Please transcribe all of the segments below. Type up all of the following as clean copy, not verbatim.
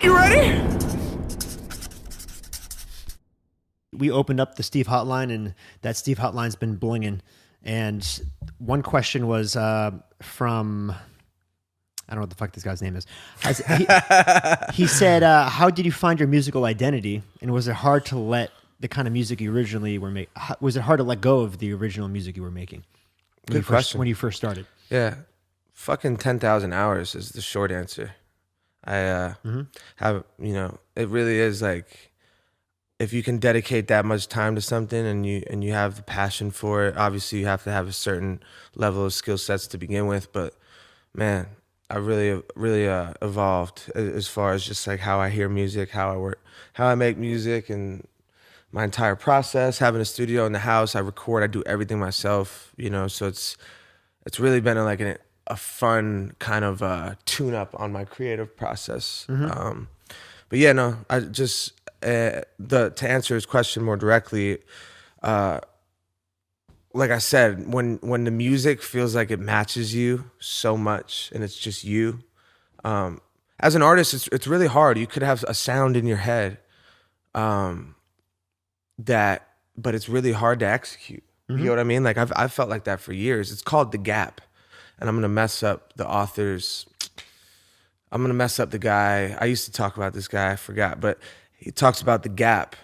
You ready? We opened up the Steve hotline, and that Steve hotline's been blinging. And one question was from, I don't know what the fuck this guy's name is. He said, how did you find your musical identity? And was it hard to let the kind of music you originally were making, was it hard to let go of the original music you were making? Good question. When you first started? Yeah. Fucking 10,000 hours is the short answer. I have, it really is like, if you can dedicate that much time to something and you have the passion for it, obviously you have to have a certain level of skill sets to begin with. But man, I really evolved as far as just like how I hear music, how I work, how I make music, and my entire process. Having a studio in the house, I record, I do everything myself. So it's really been a fun kind of tune up on my creative process. But yeah, no, I just to answer his question more directly, like I said, when the music feels like it matches you so much and it's just you, as an artist, it's really hard. You could have a sound in your head, but it's really hard to execute. You know what I mean? Like I've felt like that for years. It's called the gap, and I'm gonna mess up the authors. I'm gonna mess up the guy. I used to talk about this guy. I forgot, but he talks about the gap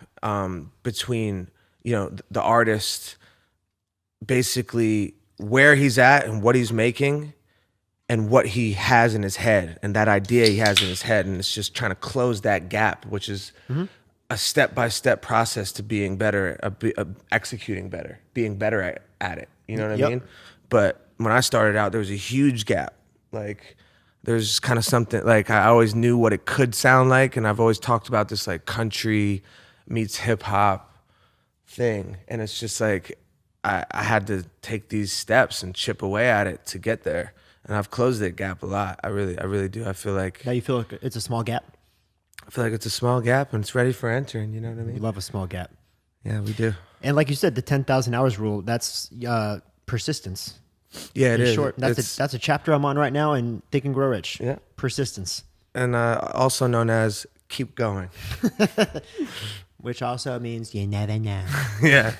between the artist, basically where he's at and what he's making, and what he has in his head, and that idea he has in his head, and it's just trying to close that gap, which is a step-by-step process to being better, executing better, being better at it. You know what I mean? But when I started out, there was a huge gap. Like, there's kind of something, like I always knew what it could sound like, and I've always talked about this like country meets hip hop thing, and it's just like I had to take these steps and chip away at it to get there, and I've closed that gap a lot. I really do. I feel like Now you feel like it's a small gap? I feel like it's a small gap and it's ready for entering. You know what I mean? You love a small gap. Yeah, we do. And like you said, the 10,000 hours rule, that's persistence. Yeah, it is. Short. That's a chapter I'm on right now in Think and Grow Rich. Yeah. Persistence. And also known as keep going. Which also means you never know. Yeah.